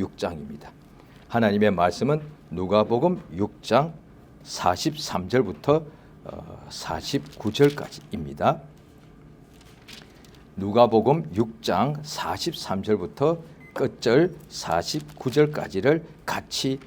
6장입니다. 하나님의 말씀은 누가복음 6장 43절부터 49절까지입니다. 누가복음 6장 43절부터 끝절 49절까지를 같이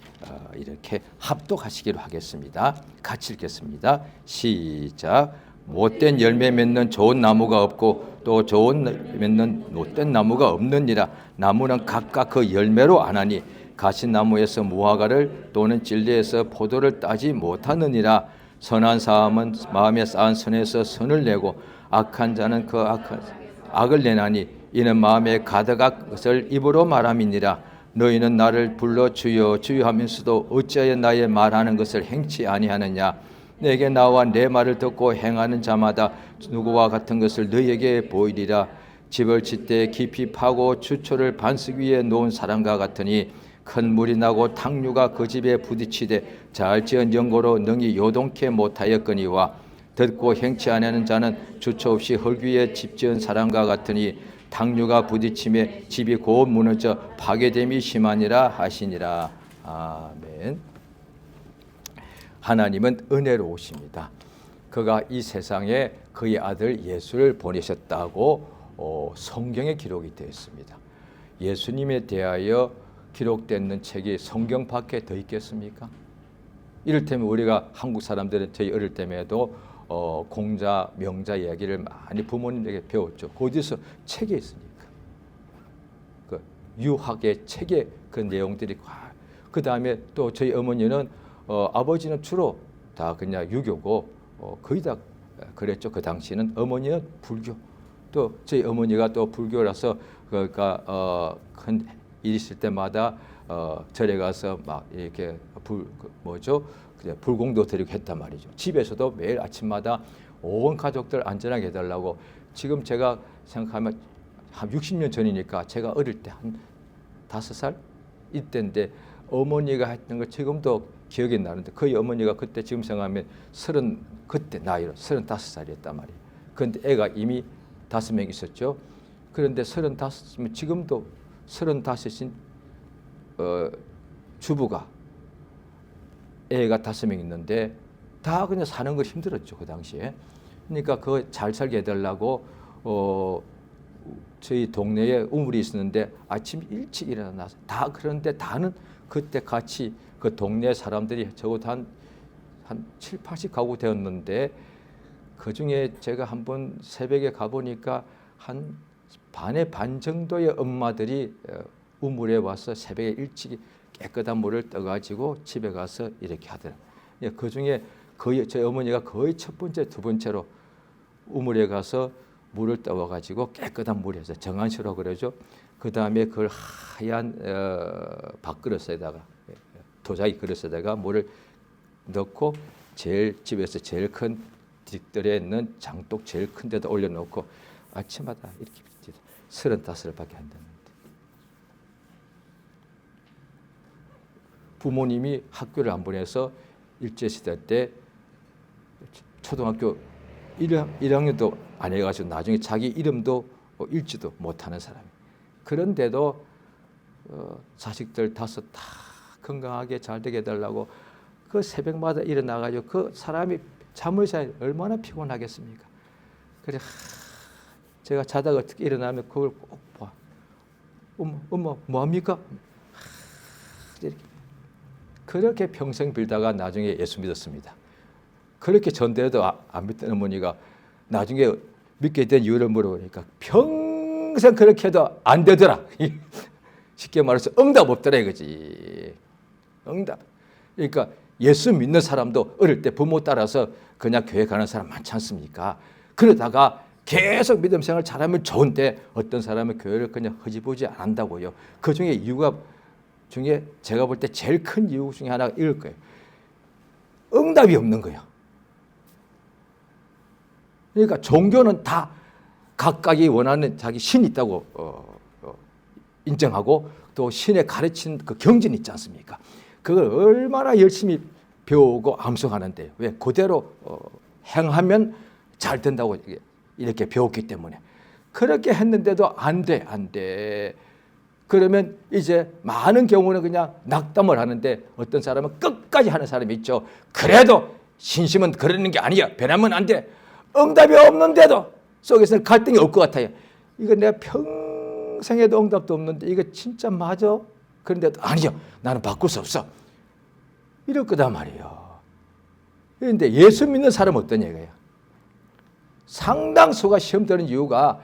이렇게 합독하시기로 하겠습니다. 같이 읽겠습니다. 시작. 못된 열매 맺는 좋은 나무가 없고 또 좋은 맺는 못된 나무가 없느니라. 나무는 각각 그 열매로 아나니 가시나무에서 무화과를 또는 진리에서 포도를 따지 못하느니라. 선한 사람은 마음에 쌓은 선에서 선을 내고 악한 자는 그 악을 내나니 이는 마음에 가득한 것을 입으로 말함이니라. 너희는 나를 불러 주여 주여 하면서도 어찌하여 나의 말하는 것을 행치 아니하느냐. 내게 나와 내 말을 듣고 행하는 자마다 누구와 같은 것을 너희에게 보이리라. 집을 짓되 깊이 파고 주초를 반석 위에 놓은 사람과 같으니 큰 물이 나고 탕류가 그 집에 부딪히되 잘 지은 연고로 능히 요동케 못하였거니와 듣고 행치 아니하는 자는 주초 없이 흙 위에 집 지은 사람과 같으니 탕류가 부딪힘에 집이 곧 무너져 파괴됨이 심하니라 하시니라. 아멘. 하나님은 은혜로우십니다. 그가 이 세상에 그의 아들 예수를 보내셨다고 성경에 기록이 되어 있습니다. 예수님에 대하여 기록되는 책이 성경밖에 더 있겠습니까? 이를테면 우리가 한국 사람들은 저희 어릴 때에도 공자, 명자 이야기를 많이 부모님에게 배웠죠. 어디서 책에 있으니까. 그 유학의 책에 그 내용들이 그 다음에 또 저희 어머니는 아버지는 주로 다 그냥 유교고 거의 다 그랬죠. 그 당시에는 어머니는 불교. 또 저희 어머니가 또 불교라서 그러니까 큰 일 있을 때마다 절에 가서 막 이렇게 불공도 드리고 했단 말이죠. 집에서도 매일 아침마다 온 가족들 안전하게 해달라고. 지금 제가 생각하면 한 60년 전이니까 제가 어릴 때 한 5살 이때인데 어머니가 했던 거 지금도 기억이 나는데 거의 어머니가 그때 지금 생각하면 그때 나이로 35살이었단 말이에요. 그런데 애가 이미 5명 있었죠. 그런데 35이면 지금도 35인 주부가 애가 5명 있는데 다 그냥 사는 걸 힘들었죠. 그 당시에. 그러니까 그거 잘 살게 해달라고 저희 동네에 우물이 있었는데 아침 일찍 일어나서 다 그런데 다는 그때 같이 그 동네 사람들이 적어도 한 7, 80가구 되었는데 그중에 제가 한번 새벽에 가보니까 한 반의 반 정도의 엄마들이 우물에 와서 새벽에 일찍 깨끗한 물을 떠가지고 집에 가서 이렇게 하더라고요. 그중에 거의 저희 어머니가 거의 첫 번째, 두 번째로 우물에 가서 물을 떠와가지고 깨끗한 물에서 정한수라고 그러죠. 그 다음에 그걸 하얀 밥그릇에다가 도자기 그릇에다가 물을 넣고 집에서 제일 큰 뒷뜰에 있는 장독 제일 큰 데다 올려놓고 아침마다 이렇게 35밖에 안 됐는데 부모님이 학교를 안 보내서 일제시대 때 초등학교 1학년도 안 해가지고 나중에 자기 이름도 읽지도 못하는 사람이. 그런데도 자식들 5 다 건강하게 잘 되게 해달라고 그 새벽마다 일어나가지고 그 사람이 잠을 자야 얼마나 피곤하겠습니까? 그래 제가 자다가 어떻게 일어나면 그걸 꼭 봐. 엄마 뭐합니까? 이렇게. 그렇게 평생 빌다가 나중에 예수 믿었습니다. 그렇게 전대해도 안 믿던 어머니가 나중에 믿게 된 이유를 물어보니까 평생 그렇게 해도 안 되더라. 쉽게 말해서 응답 없더라 이거지. 응답. 그러니까 예수 믿는 사람도 어릴 때 부모 따라서 그냥 교회 가는 사람 많지 않습니까? 그러다가 계속 믿음 생활 잘하면 좋은데 어떤 사람은 교회를 그냥 흐지부지 안 한다고요. 그 중에 이유가 중에 제가 볼 때 제일 큰 이유 중에 하나가 이럴 거예요. 응답이 없는 거예요. 그러니까 종교는 다 각각이 원하는 자기 신이 있다고 인정하고 또 신의 가르친 그 경전이 있지 않습니까? 그걸 얼마나 열심히 배우고 암송하는데 왜 그대로 행하면 잘 된다고 이렇게 배웠기 때문에 그렇게 했는데도 안 돼. 그러면 이제 많은 경우는 그냥 낙담을 하는데 어떤 사람은 끝까지 하는 사람이 있죠. 그래도 신심은 그러는 게 아니야. 변하면 안 돼. 응답이 없는데도 속에서는 갈등이 올 것 같아요. 이거 내가 평생에도 응답도 없는데 이거 진짜 맞아? 그런데도 아니요. 나는 바꿀 수 없어. 이럴 거단 말이에요. 그런데 예수 믿는 사람은 어떤 얘기예요? 상당수가 시험 드는 이유가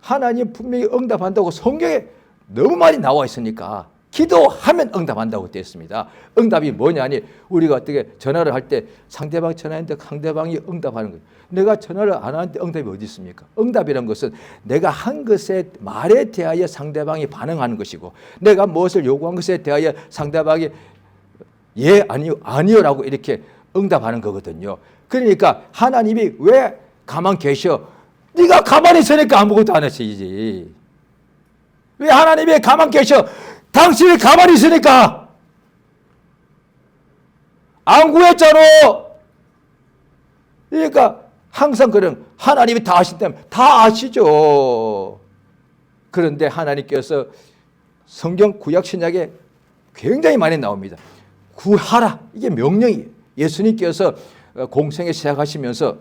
하나님 분명히 응답한다고 성경에 너무 많이 나와 있으니까 기도하면 응답한다고 되어 있습니다. 응답이 뭐냐니 우리가 어떻게 전화를 할 때 상대방 전화했는데 상대방이 응답하는 거예요. 내가 전화를 안 하는데 응답이 어디 있습니까? 응답이라는 것은 내가 한 것에 말에 대하여 상대방이 반응하는 것이고 내가 무엇을 요구한 것에 대하여 상대방이 예 아니요라고 이렇게 응답하는 거거든요. 그러니까 하나님이 왜 가만 계셔? 네가 가만히 있으니까 아무것도 안 하시지. 왜 하나님이 가만 계셔? 당신이 가만히 있으니까 안 구했잖아. 그러니까 항상 그런 하나님이 다 아신다면 다 아시죠. 그런데 하나님께서 성경 구약 신약에 굉장히 많이 나옵니다. 구하라. 이게 명령이에요. 예수님께서 공생에 시작하시면서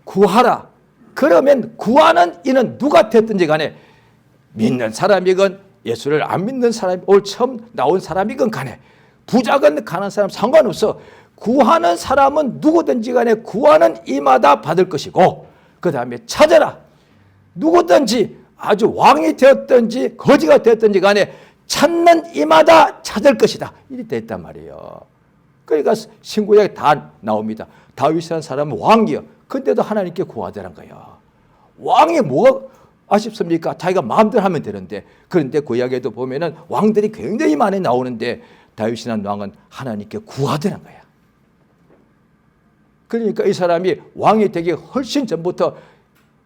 구하라. 그러면 구하는 이는 누가 됐든지 간에 믿는 사람이건 예수를 안 믿는 사람이 올 처음 나온 사람이건 간에 부자건 가난한 사람 상관없어. 구하는 사람은 누구든지 간에 구하는 이마다 받을 것이고 그 다음에 찾아라. 누구든지 아주 왕이 되었든지 거지가 되었든지 간에 찾는 이마다 찾을 것이다. 이렇게 됐단 말이에요. 그러니까 신구약에 다 나옵니다. 다윗이라는 사람은 왕이요. 근데도 하나님께 구하더란 거예요. 왕이 뭐가 아쉽습니까? 자기가 마음대로 하면 되는데. 그런데 구약에도 보면은 왕들이 굉장히 많이 나오는데 다윗이라는 왕은 하나님께 구하더란 거야. 그러니까 이 사람이 왕이 되기 훨씬 전부터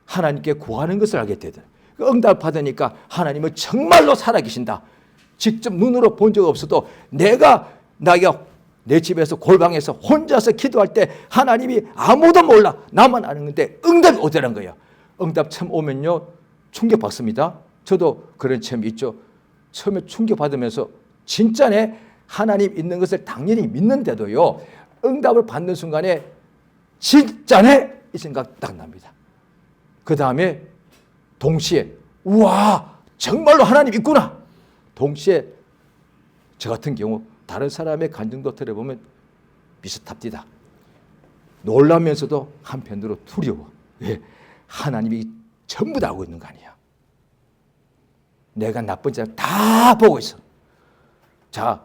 하나님께 구하는 것을 알게 되더라. 응답 받으니까 하나님은 정말로 살아계신다. 직접 눈으로 본 적 없어도 내가 내 집에서 골방에서 혼자서 기도할 때 하나님이 아무도 몰라. 나만 아는 건데 응답이 오더란 거예요. 응답 처음 오면요. 충격받습니다. 저도 그런 체험이 있죠. 처음에 충격받으면서 진짜네 하나님 있는 것을 당연히 믿는데도요. 응답을 받는 순간에 진짜네 이 생각 딱 납니다. 그 다음에 동시에 우와 정말로 하나님 있구나. 동시에 저 같은 경우 다른 사람의 간증도 들어보면 비슷합니다. 놀라면서도 한편으로 두려워. 왜? 하나님이 전부 다 알고 있는 거 아니야. 내가 나쁜 짓을 다 보고 있어. 자,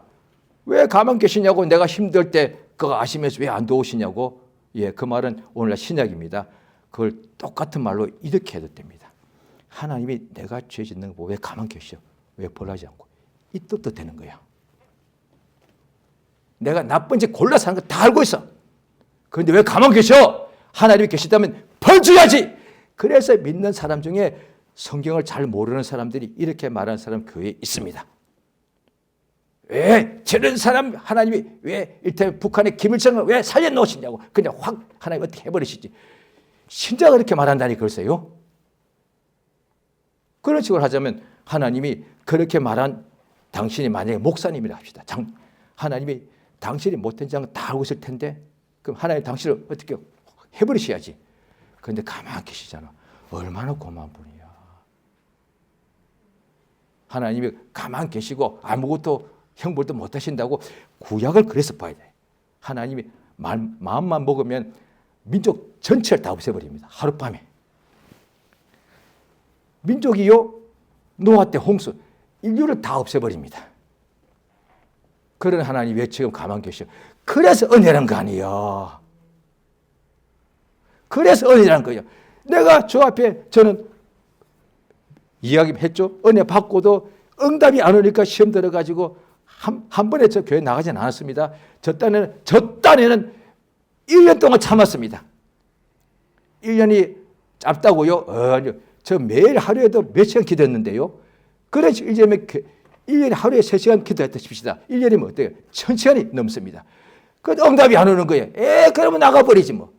왜 가만 계시냐고 내가 힘들 때 그거 아시면서 왜 안 도우시냐고. 예, 그 말은 오늘날 신약입니다. 그걸 똑같은 말로 이렇게 해도 됩니다. 하나님이 내가 죄 짓는 거 왜 가만 계셔? 왜 벌하지 않고? 이 뜻도 되는 거야. 내가 나쁜 짓 골라서 하는 거 다 알고 있어. 그런데 왜 가만 계셔? 하나님이 계시다면 벌 줘야지. 그래서 믿는 사람 중에 성경을 잘 모르는 사람들이 이렇게 말하는 사람 교회에 있습니다. 왜 저런 사람 하나님이 왜 이를테면 북한의 김일성을 왜 살려놓으시냐고 그냥 확 하나님 어떻게 해버리시지. 신자가 그렇게 말한다니 글쎄요. 그런 식으로 하자면 하나님이 그렇게 말한 당신이 만약에 목사님이라 합시다. 하나님이 당신이 못된 장을 다 알고 있을 텐데 그럼 하나님 당신을 어떻게 해버리셔야지. 그런데 가만히 계시잖아. 얼마나 고마운 분이야. 하나님이 가만히 계시고 아무것도 형벌도 못하신다고 구약을 그래서 봐야 돼. 하나님이 마음만 먹으면 민족 전체를 다 없애버립니다. 하룻밤에. 민족이요. 노아 때 홍수. 인류를 다 없애버립니다. 그런 하나님이 왜 지금 가만히 계셔? 그래서 은혜란 거 아니에요. 그래서 은혜란 거예요. 내가 저 앞에 저는 이야기했죠. 은혜 받고도 응답이 안 오니까 시험 들어가지고 한 번에 저 교회 나가진 않았습니다. 저 딴에는 1년 동안 참았습니다. 1년이 짧다고요? 저 매일 하루에도 몇 시간 기도했는데요. 그래서 1년에 하루에 3시간 기도했다 칩시다. 1년이면 어때요? 1000시간이 넘습니다. 그 응답이 안 오는 거예요. 그러면 나가버리지 뭐.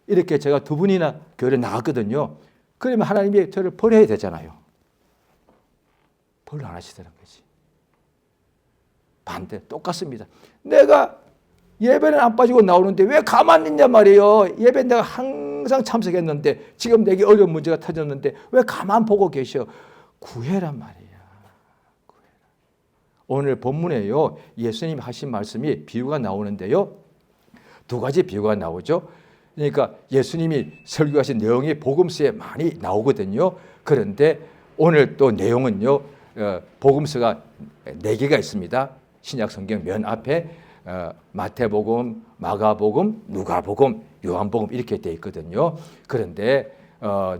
이렇게 제가 2번이나 교회를 나갔거든요. 그러면 하나님이 저를 버려야 되잖아요. 별로 안 하시더라는 거지. 반대 똑같습니다. 내가 예배는 안 빠지고 나오는데 왜 가만히 있냐 말이에요. 예배 내가 항상 참석했는데 지금 내게 어려운 문제가 터졌는데 왜 가만 보고 계셔. 구해란 말이야. 구해라. 오늘 본문에요. 예수님 하신 말씀이 비유가 나오는데요. 두 가지 비유가 나오죠. 그러니까 예수님이 설교하신 내용이 복음서에 많이 나오거든요. 그런데 오늘 또 내용은요. 복음서가 4개가 있습니다. 신약 성경 맨 앞에 마태복음, 마가복음, 누가복음, 요한복음 이렇게 되어 있거든요. 그런데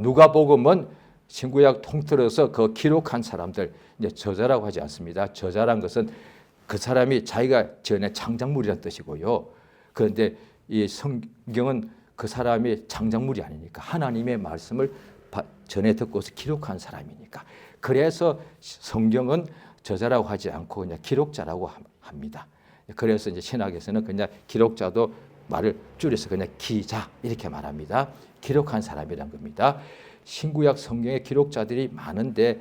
누가복음은 신구약 통틀어서 그 기록한 사람들, 이제 저자라고 하지 않습니다. 저자란 것은 그 사람이 자기가 지어낸 창작물이라는 뜻이고요. 그런데 이 성경은 그 사람이 창작물이 아니니까 하나님의 말씀을 전해 듣고서 기록한 사람이니까. 그래서 성경은 저자라고 하지 않고 그냥 기록자라고 합니다. 그래서 이제 신학에서는 그냥 기록자도 말을 줄여서 그냥 기자 이렇게 말합니다. 기록한 사람이란 겁니다. 신구약 성경의 기록자들이 많은데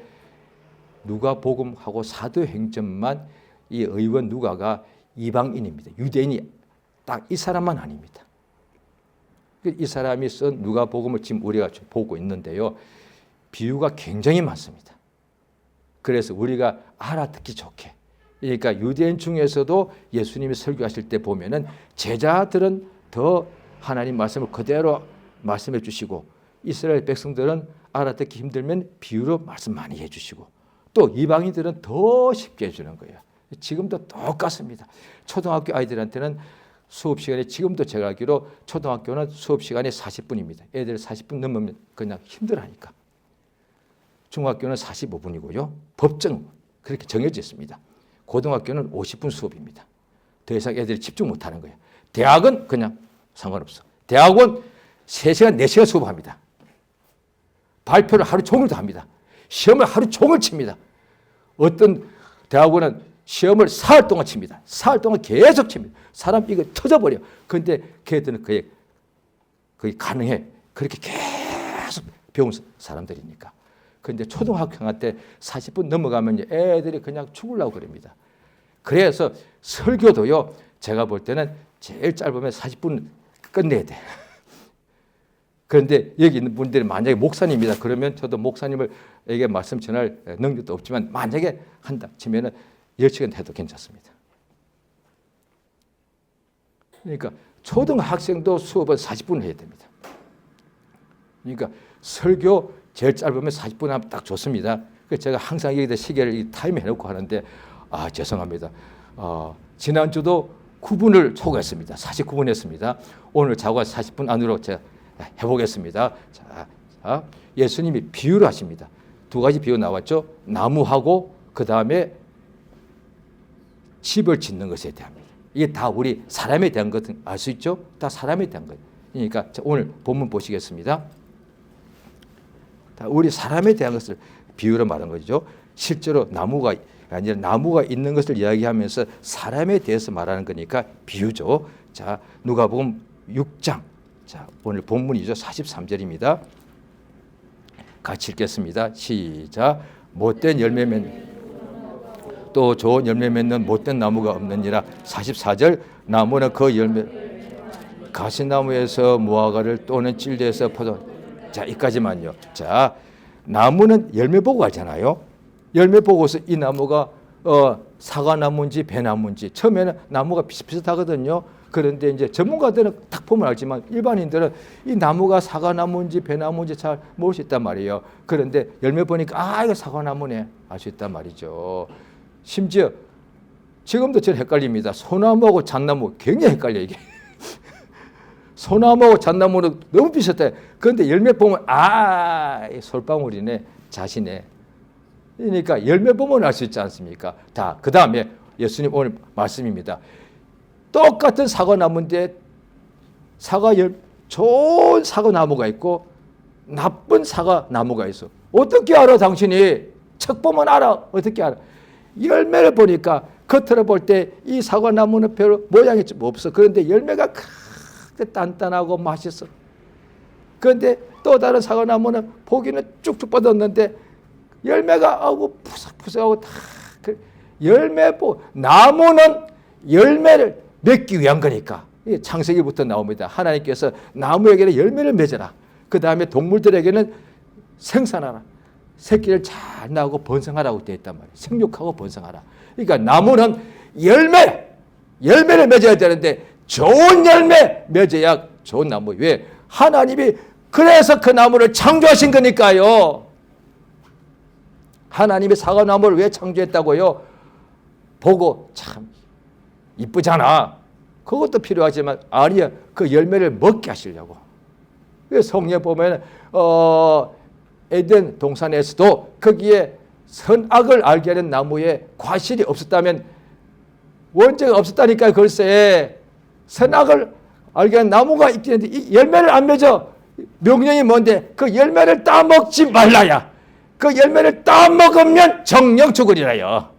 누가복음하고 사도행전만 이 의원 누가가 이방인입니다. 유대인이 딱 이 사람만 아닙니다. 이 사람이 쓴 누가복음을 지금 우리가 보고 있는데요. 비유가 굉장히 많습니다. 그래서 우리가 알아듣기 좋게. 그러니까 유대인 중에서도 예수님이 설교하실 때 보면은 제자들은 더 하나님 말씀을 그대로 말씀해 주시고 이스라엘 백성들은 알아듣기 힘들면 비유로 말씀 많이 해 주시고 또 이방인들은 더 쉽게 해 주는 거예요. 지금도 똑같습니다. 초등학교 아이들한테는 수업 시간에 지금도 제가 알기로 초등학교는 수업 시간이 40분입니다. 애들 40분 넘으면 그냥 힘들어하니까. 중학교는 45분이고요. 법정 그렇게 정해져 있습니다. 고등학교는 50분 수업입니다. 더 이상 애들이 집중 못하는 거예요. 대학은 그냥 상관없어. 대학은 3시간, 4시간 수업합니다. 발표를 하루 종일도 합니다. 시험을 하루 종일 칩니다. 어떤 대학원은 시험을 사흘 동안 칩니다. 사흘 동안 계속 칩니다. 사람 이거 터져버려. 그런데 걔들은 그게 가능해. 그렇게 계속 배운 사람들이니까. 그런데 초등학생한테 40분 넘어가면 애들이 그냥 죽으려고 그럽니다. 그래서 설교도요. 제가 볼 때는 제일 짧으면 40분 끝내야 돼. 그런데 여기 있는 분들이 만약에 목사님이다 그러면 저도 목사님에게 말씀 전할 능력도 없지만 만약에 한다 치면은 10시간 해도 괜찮습니다. 그러니까 초등학생도 수업은 40분 해야 됩니다. 그러니까 설교 제일 짧으면 40분 하면 딱 좋습니다. 그래서 제가 항상 여기다 시계를 타임 해놓고 하는데 죄송합니다. 지난주도 9분을 초과했습니다. 49분 했습니다. 오늘 자고 40분 안으로 제가 해보겠습니다. 자, 예수님이 비유를 하십니다. 2가지 비유 나왔죠. 나무하고 그 다음에 집을 짓는 것에 대합니다. 이게 다 우리 사람에 대한 것은 알 수 있죠? 다 사람에 대한 거예요. 그러니까 오늘 본문 보시겠습니다. 다 우리 사람에 대한 것을 비유로 말한 거죠. 실제로 나무가 아니라 나무가 있는 것을 이야기하면서 사람에 대해서 말하는 거니까 비유죠. 자, 누가복음 6장. 자, 오늘 본문이죠. 43절입니다. 같이 읽겠습니다. 시작. 못된 열매 맺는 또 좋은 열매 맺는 못된 나무가 없느니라. 44절. 나무는 그 열매 가시나무에서 무화과를 또는 찔레에서 포도. 자, 이까지만요. 자, 나무는 열매 보고 알잖아요. 열매 보고서 이 나무가 사과나무인지 배나무인지 처음에는 나무가 비슷비슷하거든요. 그런데 이제 전문가들은 딱 보면 알지만 일반인들은 이 나무가 사과나무인지 배나무인지 잘 모를 수 있단 말이에요. 그런데 열매 보니까 이거 사과나무네 알 수 있단 말이죠. 심지어 지금도 저는 헷갈립니다. 소나무하고 잣나무 굉장히 헷갈려요 이게. 소나무하고 잣나무는 너무 비슷해. 그런데 열매 보면 솔방울이네 잣이네. 그러니까 열매 보면 알 수 있지 않습니까? 다 그 다음에 예수님 오늘 말씀입니다. 똑같은 사과나무인데 좋은 사과나무가 있고 나쁜 사과나무가 있어. 어떻게 알아 당신이? 척 보면 알아. 어떻게 알아? 열매를 보니까 겉으로 볼 때 이 사과나무는 별로 모양이 좀 없어. 그런데 열매가 크게 단단하고 맛있어. 그런데 또 다른 사과나무는 보기는 쭉쭉 뻗었는데 열매가 하고 푸석푸석하고 다 나무는 열매를 맺기 위한 거니까. 창세기부터 나옵니다. 하나님께서 나무에게는 열매를 맺어라. 그 다음에 동물들에게는 생산하라. 새끼를 잘 낳고 번성하라고 되어 있단 말이에요. 생육하고 번성하라. 그러니까 나무는 열매를 맺어야 되는데 좋은 열매 맺어야 좋은 나무. 왜? 하나님이 그래서 그 나무를 창조하신 거니까요. 하나님이 사과나무를 왜 창조했다고요? 보고 참 이쁘잖아. 그것도 필요하지만 아니야. 그 열매를 먹게 하시려고. 성경에 보면 에덴 동산에서도 거기에 선악을 알게 하는 나무에 과실이 없었다면 원죄가 없었다니까요. 글쎄 선악을 알게 하는 나무가 있긴 한데 이 열매를 안 맺어. 명령이 뭔데? 그 열매를 따먹지 말라야. 그 열매를 따먹으면 정령 죽으리라요.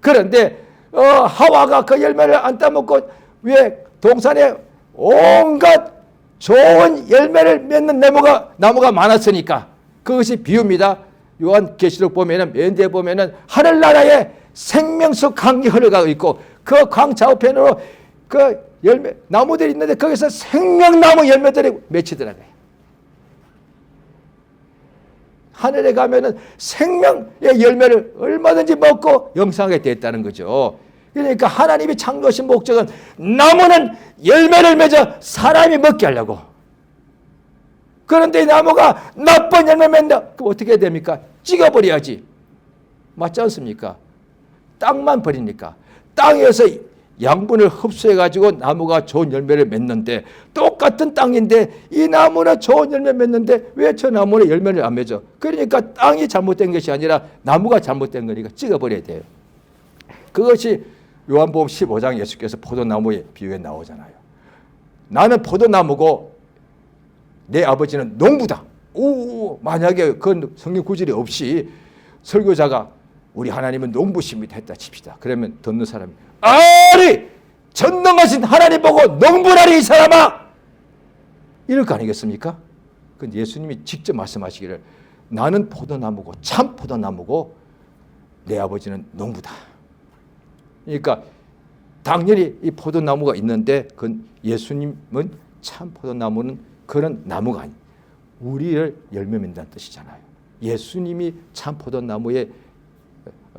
그런데 하와가 그 열매를 안 따먹고 왜 동산에 온갖 좋은 열매를 맺는 나무가 많았으니까 그것이 비유입니다. 요한계시록 보면은 맨 뒤에 보면은 하늘나라에 생명수 강이 흘러가고 있고 그 강 좌우편으로 그 열매 나무들이 있는데 거기서 생명나무 열매들이 맺히더라고요. 하늘에 가면은 생명의 열매를 얼마든지 먹고 영생하게 되었다는 거죠. 그러니까 하나님이 창조하신 목적은 나무는 열매를 맺어 사람이 먹게 하려고. 그런데 이 나무가 나쁜 열매 맺는다. 그럼 어떻게 됩니까? 찍어버려야지. 맞지 않습니까? 땅만 버리니까. 땅에서 양분을 흡수해가지고 나무가 좋은 열매를 맺는데 똑같은 땅인데 이 나무는 좋은 열매 맺는데 왜 저 나무는 열매를 안 맺어? 그러니까 땅이 잘못된 것이 아니라 나무가 잘못된 거니까 찍어버려야 돼요. 그것이 요한복음 15장 예수께서 포도나무의 비유에 나오잖아요. 나는 포도나무고 내 아버지는 농부다. 만약에 그 성경 구절이 없이 설교자가 우리 하나님은 농부십니다 했다 칩시다. 그러면 듣는 사람이 아니 전능하신 하나님 보고 농부라니 이 사람아 이럴 거 아니겠습니까? 근데 예수님이 직접 말씀하시기를 나는 포도나무고 참 포도나무고 내 아버지는 농부다. 그러니까 당연히 이 포도나무가 있는데 그 예수님은 참 포도나무는 그런 나무가 아니 우리를 열매 맺는다는 뜻이잖아요. 예수님이 참 포도나무에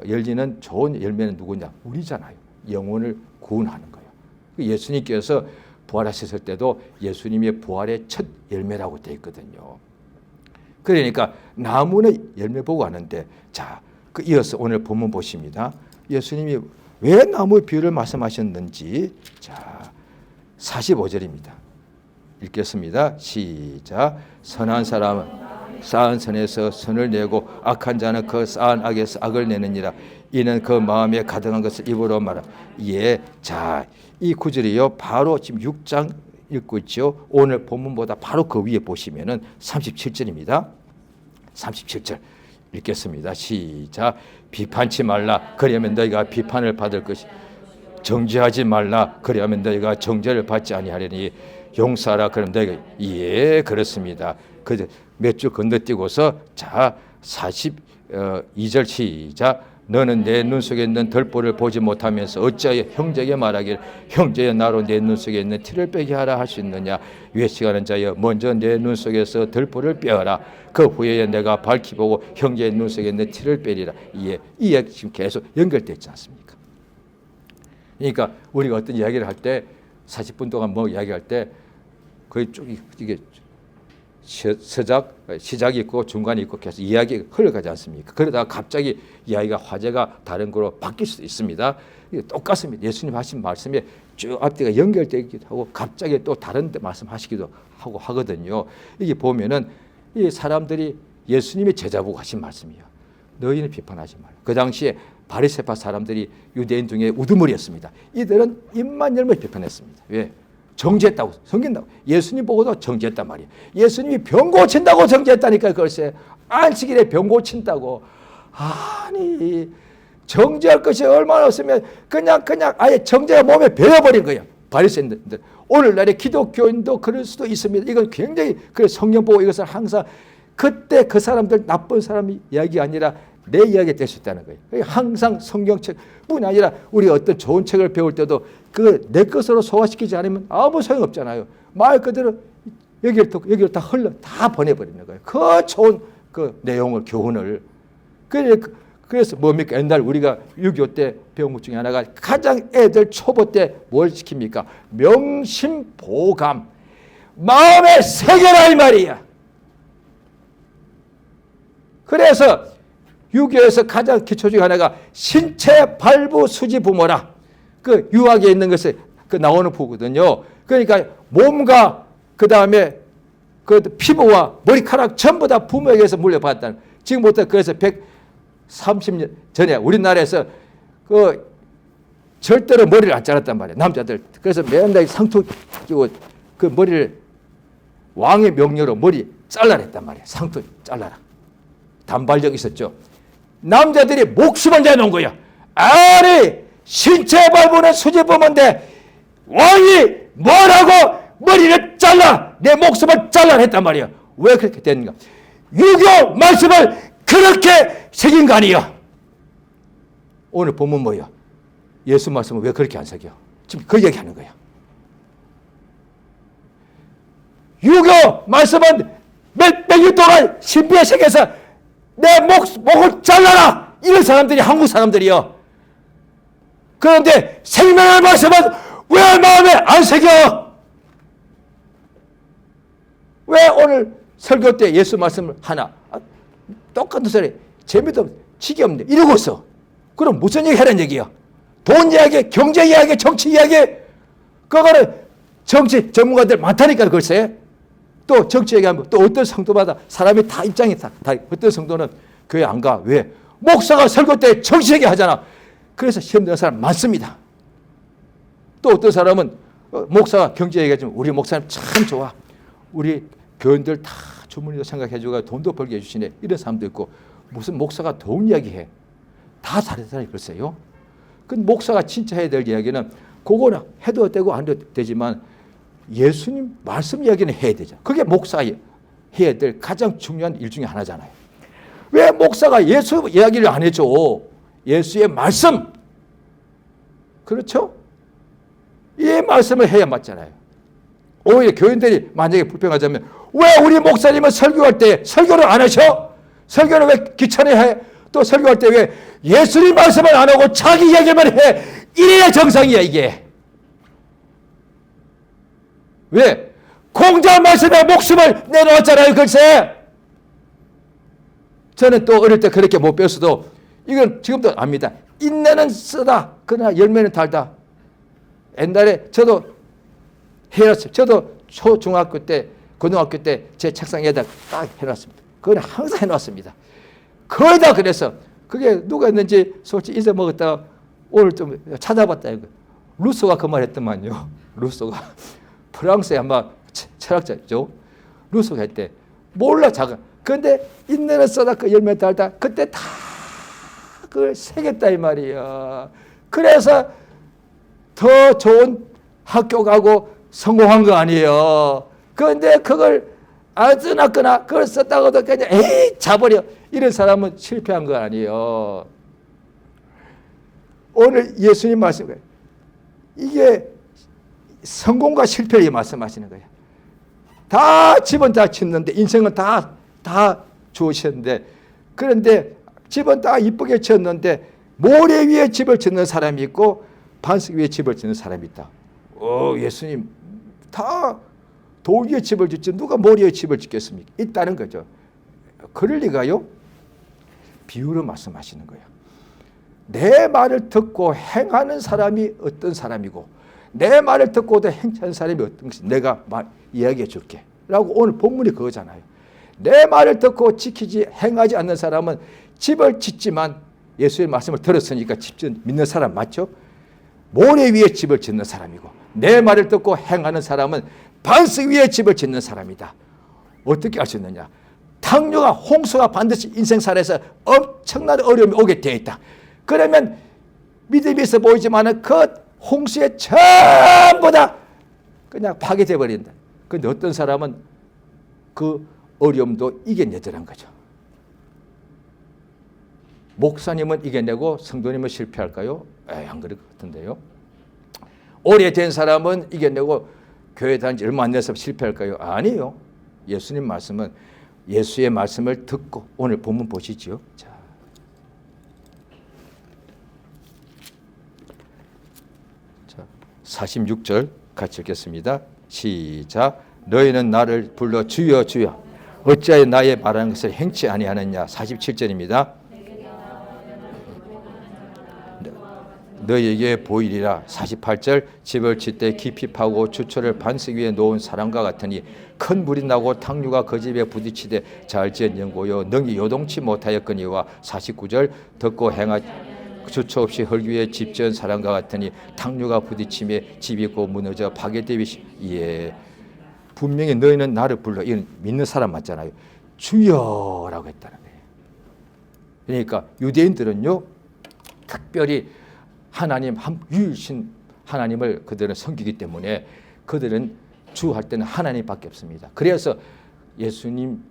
열리는 좋은 열매는 누구냐? 우리잖아요. 영혼을 구원하는 거예요. 예수님께서 부활하셨을 때도 예수님의 부활의 첫 열매라고 되어 있거든요. 그러니까 나무는 열매 보고 하는데 자, 이어서 오늘 본문 보십니다. 예수님이 왜 나무 비유를 말씀하셨는지 자 45절입니다. 읽겠습니다. 시작. 선한 사람은 쌓은 선에서 선을 내고 악한 자는 그 쌓은 악에서 악을 내느니라. 이는 그 마음에 가득한 것을 입으로 말하. 예, 자, 이 구절이요. 바로 지금 6장 읽고 있죠. 오늘 본문보다 바로 그 위에 보시면은 37절입니다. 37절 읽겠습니다. 시작. 비판치 말라. 그러면 너희가 비판을 받을 것이. 정죄하지 말라. 그러면 너희가 정죄를 받지 아니하리니. 용서하라. 그럼 너희가 예, 그렇습니다. 그 몇 줄 건너뛰고서 자 42절 시작. 너는 내 눈 속에 있는 덜보를 보지 못하면서 어찌하여 형제에게 말하기를 형제여 나로 내 눈 속에 있는 티를 빼게 하라 할 수 있느냐. 외식하는 자여 먼저 내 눈 속에서 덜보를 빼어라. 그 후에 내가 밝히 보고 형제의 눈 속에 있는 티를 빼리라. 이 이야기 지금 계속 연결되어 있지 않습니까? 그러니까 우리가 어떤 이야기를 할 때 40분 동안 뭐 이야기할 때 거의 쭉 이게 시작이 있고 중간이 있고 계속 이야기가 흘러가지 않습니까? 그러다가 갑자기 이야기가 화제가 다른 거로 바뀔 수도 있습니다. 똑같습니다. 예수님 하신 말씀에 쭉 앞뒤가 연결되기도 하고 갑자기 또 다른 데 말씀하시기도 하고 하거든요. 이게 보면은 이 사람들이 예수님의 제자보고 하신 말씀이에요. 너희는 비판하지 말라. 그 당시에 바리새파 사람들이 유대인 중에 우두머리였습니다. 이들은 입만 열면 비판했습니다. 왜? 정죄했다고 섬긴다고 예수님 보고도 정죄했단 말이에요. 예수님이 병 고친다고 정죄했다니까. 글쎄 안식일에 병 고친다고. 아니 정죄할 것이 얼마나 없으면 그냥 아예 정죄가 몸에 배어버린 거예요. 바리새인들. 오늘날의 기독교인도 그럴 수도 있습니다. 이건 굉장히 그래 성경 보고 이것을 항상 그때 그 사람들 나쁜 사람이 이야기가 아니라 내 이야기가 될 수 있다는 거예요. 항상 성경책뿐 아니라 우리 어떤 좋은 책을 배울 때도 그 내 것으로 소화시키지 않으면 아무 소용 없잖아요. 말 그대로 여기를 다 보내버리는 거예요. 그 좋은 그 내용을, 교훈을. 그래서 뭡니까? 옛날 우리가 6.25 때 배운 것 중에 하나가 가장 애들 초보 때 뭘 시킵니까? 명심보감. 마음에 새겨라 이 말이야. 그래서 6.25에서 가장 기초 중에 하나가 신체 발부 수지 부모라. 그 유학에 있는 것에 그 나오는 부거든요. 그러니까 몸과 그 다음에 그 피부와 머리카락 전부 다 부모에게서 물려받았다는. 지금부터 그래서 130년 전에 우리나라에서 그 절대로 머리를 안 잘랐단 말이에요. 남자들. 그래서 맨날 상투 끼고 그 머리를 왕의 명령으로 머리 잘라냈단 말이에요. 상투 잘라라. 단발적 있었죠. 남자들이 목숨을 내놓은 거야. 아니 신체 발부는 수지부모인데 왕이 뭐라고 머리를 잘라 내 목숨을 잘라 했단 말이야. 왜 그렇게 됐는가? 유교 말씀을 그렇게 새긴 거 아니야. 오늘 본문 뭐야? 예수 말씀을 왜 그렇게 안 새겨? 지금 그 얘기하는 거야. 유교 말씀은 몇백 년 동안 신비에 새겨서 내 목을 잘라라 이런 사람들이 한국 사람들이요. 그런데 생명의 말씀은 왜 마음에 안 새겨? 왜 오늘 설교 때 예수 말씀을 하나 똑같은 소리 재미도 없는데 지겹는데 이러고 있어. 그럼 무슨 얘기 하라는 얘기야? 돈 이야기, 경제 이야기, 정치 이야기. 그거는 정치 전문가들 많다니까. 글쎄 또 정치 얘기하면 또 어떤 성도마다 사람이 다 입장이 다 어떤 성도는 교회 안 가. 왜? 목사가 설교 때 정치 얘기 하잖아. 그래서 시험 드는 사람 많습니다. 또 어떤 사람은 목사가 경제 얘기하지만 우리 목사님 참 좋아. 우리 교인들 다 주머니도 생각해주고 돈도 벌게 해주시네. 이런 사람도 있고 무슨 목사가 돈 이야기해. 다 다르다니 글쎄요. 그 목사가 진짜 해야 될 이야기는 그거는 해도 되고 안 해도 되지만 예수님 말씀 이야기는 해야 되죠. 그게 목사가 해야 될 가장 중요한 일 중에 하나잖아요. 왜 목사가 예수 이야기를 안 해줘? 예수의 말씀. 그렇죠? 이 말씀을 해야 맞잖아요. 오히려 교인들이 만약에 불평하자면 왜 우리 목사님은 설교할 때 설교를 안 하셔? 설교를 왜 귀찮아해? 또 설교할 때 왜 예수님 말씀을 안 하고 자기 얘기만 해? 이래야 정상이야 이게. 왜? 공자 말씀에 목숨을 내놓았잖아요. 글쎄. 저는 또 어릴 때 그렇게 못 배웠어도 이건 지금도 압니다. 인내는 쓰다. 그러나 열매는 달다. 옛날에 저도 해놨어요. 저도 초중학교 때, 고등학교 때 제 책상에다 딱 해놨습니다. 그건 항상 해놨습니다. 거의 다 그래서 그게 누가 했는지 솔직히 잊어먹었다가 오늘 좀 찾아봤다. 이거. 루소가 그 말 했더만요. 루소가. 프랑스의 아마 철학자죠. 루소가 했대. 몰라 자가. 그런데 인내는 써다 그 열매 달다. 그때 다 그걸 새겼다 이 말이야. 그래서 더 좋은 학교 가고 성공한 거 아니에요. 그런데 그걸 아즈나거나 그걸 썼다고도 그냥 에이 자버려. 이런 사람은 실패한 거 아니에요. 오늘 예수님 말씀 이게 성공과 실패를 말씀하시는 거예요. 다 집은 다 짓는데 인생은 다 주으셨는데 그런데 집은 다 이쁘게 지었는데 모래 위에 집을 짓는 사람이 있고 반석 위에 집을 짓는 사람이 있다. 예수님 다 돌 위에 집을 짓지 누가 모래 위에 집을 짓겠습니까? 있다는 거죠. 그럴 리가요? 비유로 말씀하시는 거예요. 내 말을 듣고 행하는 사람이 어떤 사람이고 내 말을 듣고도 행치 않는 사람이 어떤 것이 내가 이야기해 줄게 라고 오늘 본문이 그거잖아요. 내 말을 듣고 지키지 행하지 않는 사람은 집을 짓지만 예수의 말씀을 들었으니까 믿는 사람 맞죠? 모래 위에 집을 짓는 사람이고 내 말을 듣고 행하는 사람은 반석 위에 집을 짓는 사람이다. 어떻게 알 수 있느냐? 당뇨가 홍수가 반드시 인생살에서 엄청난 어려움이 오게 되어 있다. 그러면 믿음이 있어 보이지만 그 홍수에 전부 다 그냥 파괴되어 버린다. 그런데 어떤 사람은 그 어려움도 이겨내더란 거죠. 목사님은 이겨내고 성도님은 실패할까요? 안 그럴 것 같은데요. 오래된 사람은 이겨내고 교회 다닌 지 얼마 안 돼서 실패할까요? 아니에요. 예수님 말씀은 예수의 말씀을 듣고 오늘 본문 보시죠. 자, 46절 같이 읽겠습니다. 시작. 너희는 나를 불러 주여 주여 어찌하여 나의 말하는 것을 행치 아니하느냐. 47절입니다. 너희에게 보이리라. 48절. 집을 짓되 깊이 파고 주초를 반석 위에 놓은 사람과 같으니 큰 불이 나고 탕류가 그 집에 부딪히되 잘 지은 연고요 능히 요동치 못하였거니와. 49절. 듣고 행하 주초 없이 흙 위에 집 지은 사람과 같으니 탕류가 부딪히며 집이 곧 무너져 파괴되듯이. 예, 분명히 너희는 나를 불러. 이건 믿는 사람 맞잖아요. 주여라고 했다는 거예요. 그러니까 유대인들은요 특별히 하나님 한 유일신 하나님을 그들은 섬기기 때문에 그들은 주할 때는 하나님밖에 없습니다. 그래서 예수님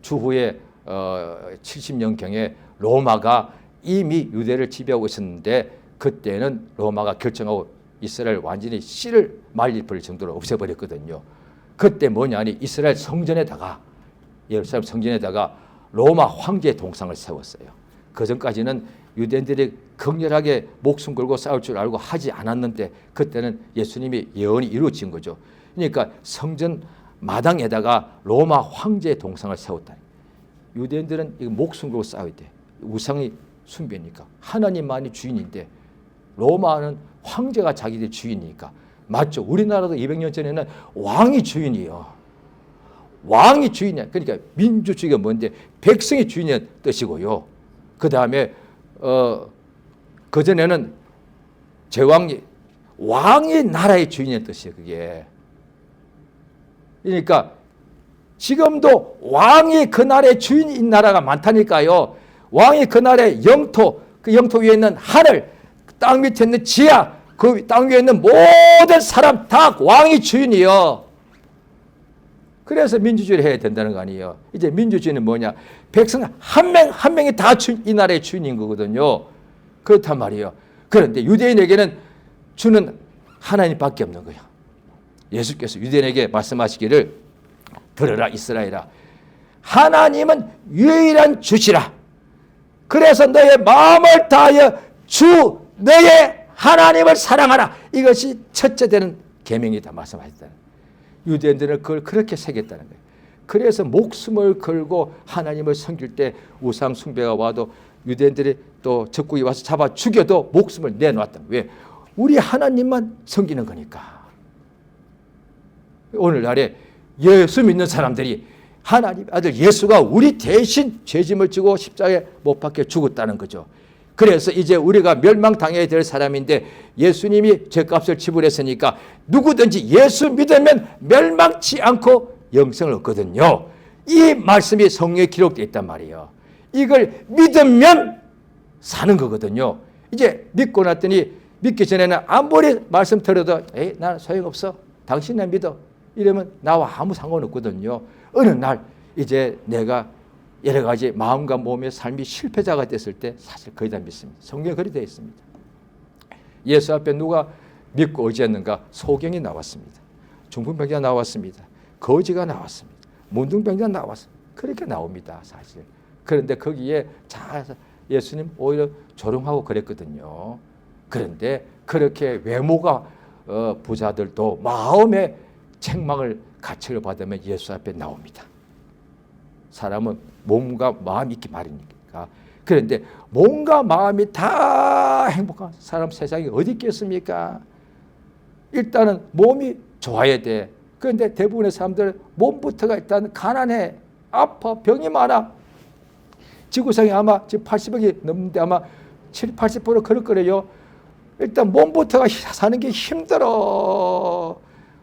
주후에 70년경에 로마가 이미 유대를 지배하고 있었는데 그때는 로마가 결정하고 이스라엘 완전히 씨를 말릴 정도로 없애버렸거든요. 그때 뭐냐니 이스라엘 성전에다가 예루살렘 성전에다가 로마 황제 동상을 세웠어요. 그 전까지는 유대인들이 격렬하게 목숨 걸고 싸울 줄 알고 하지 않았는데 그때는 예수님이 예언이 이루어진 거죠. 그러니까 성전 마당에다가 로마 황제 동상을 세웠다. 유대인들은 이거 목숨 걸고 싸워야 돼. 우상이 숭배니까. 하나님만이 주인인데 로마는 황제가 자기들 주인이니까. 맞죠? 우리나라도 200년 전에는 왕이 주인이에요. 왕이 주인이야. 그러니까 민주주의가 뭔데 백성이 주인이라는 뜻이고요. 그 다음에 그전에는 제왕이 왕이 나라의 주인의 뜻이에요. 그게. 그러니까 지금도 왕이 그 나라의 주인인 나라가 많다니까요. 왕이 그 나라의 영토, 그 영토 위에 있는 하늘, 땅 밑에 있는 지하, 그 땅 위에 있는 모든 사람 다 왕이 주인이요. 그래서 민주주의를 해야 된다는 거 아니에요. 이제 민주주의는 뭐냐? 백성 한 명 한 명이 다 이 나라의 주인인 거거든요. 그렇단 말이에요. 그런데 유대인에게는 주는 하나님밖에 없는 거예요. 예수께서 유대인에게 말씀하시기를 들으라 이스라엘아. 하나님은 유일한 주시라. 그래서 너의 마음을 다하여 주 너의 하나님을 사랑하라. 이것이 첫째 되는 계명이다 말씀하셨다. 유대인들은 그걸 그렇게 새겼다는 거예요. 그래서 목숨을 걸고 하나님을 섬길 때 우상 숭배가 와도 유대인들이 또 적국이 와서 잡아 죽여도 목숨을 내놓았다. 왜? 우리 하나님만 섬기는 거니까. 오늘날에 예수 믿는 사람들이 하나님 아들 예수가 우리 대신 죄짐을 지고 십자가에 못 박혀 죽었다는 거죠. 그래서 이제 우리가 멸망당해야 될 사람인데 예수님이 죄값을 지불했으니까 누구든지 예수 믿으면 멸망치 않고 영생을 얻거든요. 이 말씀이 성경에 기록되어 있단 말이에요. 이걸 믿으면 사는 거거든요. 이제 믿고 났더니 믿기 전에는 아무리 말씀 들어도 나는 소용없어. 당신만 믿어. 이러면 나와 아무 상관없거든요. 어느 날 이제 내가 여러 가지 마음과 몸의 삶이 실패자가 됐을 때 사실 거의 다 믿습니다. 성경에 그리 되어 있습니다. 예수 앞에 누가 믿고 의지했는가? 소경이 나왔습니다. 중풍병자 나왔습니다. 거지가 나왔습니다. 문둥병자 나왔습니다. 그렇게 나옵니다. 사실. 그런데 거기에 잘 예수님 오히려 조롱하고 그랬거든요. 그런데 그렇게 외모가 부자들도 마음의 책망을 가책을 받으면 예수 앞에 나옵니다. 사람은 몸과 마음이 있기 마련이니까. 그런데 몸과 마음이 다 행복한 사람 세상에 어디 있겠습니까? 일단은 몸이 좋아야 돼. 그런데 대부분의 사람들 몸부터가 일단 가난해, 아파, 병이 많아. 지구상에 아마 지금 80억이 넘는데 아마 70, 80% 그럴 거래요. 일단 몸부터가 사는 게 힘들어.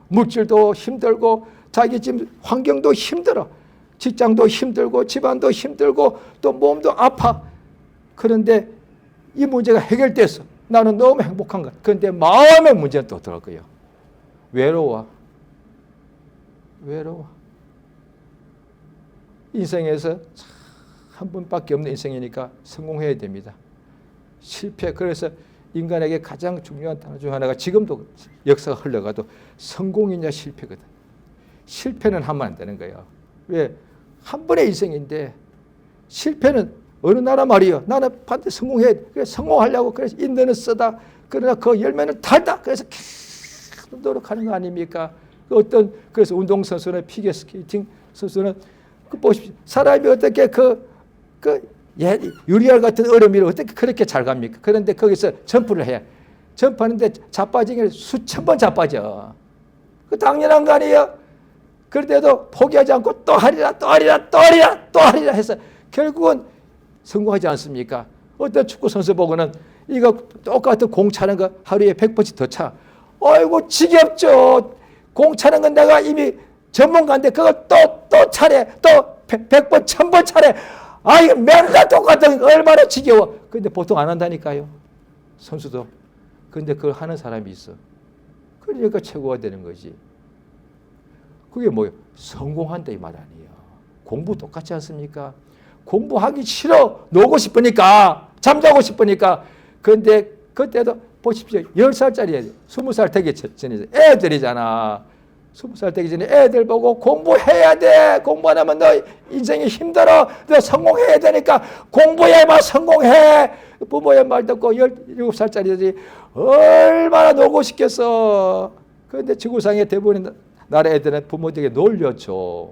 물질도 힘들고 자기 지금 환경도 힘들어. 직장도 힘들고 집안도 힘들고 또 몸도 아파. 그런데 이 문제가 해결됐어. 나는 너무 행복한 것. 그런데 마음의 문제는 또 들어갈 거예요. 외로워. 인생에서 한 번밖에 없는 인생이니까 성공해야 됩니다. 실패. 그래서 인간에게 가장 중요한 단어 중 하나가 지금도 역사가 흘러가도 성공이냐 실패거든. 실패는 하면 안 되는 거예요. 왜? 한 번의 인생인데 실패는 어느 나라 말이요. 나는 반드시 성공해야 돼. 그래서 성공하려고 그래서 인내는 쓰다. 그러나 그 열매는 달다. 그래서 계속 노력하는 거 아닙니까? 그래서 운동선수나 피겨스케이팅 선수는 보십시오. 사람이 어떻게 유리알 같은 얼음위를 어떻게 그렇게 잘 갑니까? 그런데 거기서 점프를 해. 점프하는데 자빠지기는 수천 번 자빠져. 그 당연한 거 아니에요? 그런데도 포기하지 않고 또 하리라, 또 하리라, 또 하리라, 또 하리라 해서 결국은 성공하지 않습니까? 어떤 축구 선수 보고는 이거 똑같은 공 차는 거 하루에 100번씩 더 차. 아이고 지겹죠. 공 차는 건 내가 이미 전문가인데 그걸 또 차례, 또 100번, 1000번 차례. 아, 이거 맨날 똑같은 거 얼마나 지겨워. 근데 보통 안 한다니까요. 선수도. 근데 그걸 하는 사람이 있어. 그러니까 최고가 되는 거지. 그게 뭐예요? 성공한다 이 말 아니에요. 공부 똑같지 않습니까? 공부하기 싫어. 놀고 싶으니까. 잠자고 싶으니까. 그런데 그때도 보십시오. 10살짜리 20살 되기 전에 애들이잖아. 20살 되기 전에 애들 보고 공부해야 돼. 공부 안 하면 너 인생이 힘들어. 너 성공해야 되니까 공부해야만 성공해. 부모의 말 듣고 17살짜리들이 얼마나 놀고 싶겠어. 그런데 지구상의 대부분의 나라 애들은 부모들에게 놀려줘.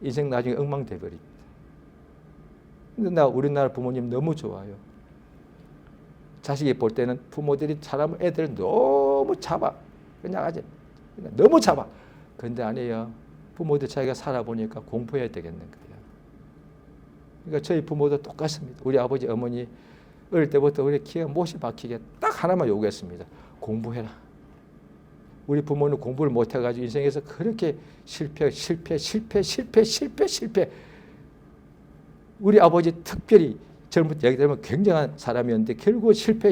인생 나중에 엉망돼버립니다. 근데 우리나라 부모님 너무 좋아요. 자식이 볼 때는 부모들이 애들 너무 잡아. 그냥 너무 잡아. 그런데 아니에요. 부모들 자기가 살아보니까 공부해야 되겠는 거예요. 그러니까 저희 부모도 똑같습니다. 우리 아버지, 어머니 어릴 때부터 우리 기가 못이 박히게 딱 하나만 요구했습니다. 공부해라. 우리 부모는 공부를 못해가지고 인생에서 그렇게 실패. 우리 아버지 특별히 젊을 때 얘기 들으면 굉장한 사람이었는데 결국 실패로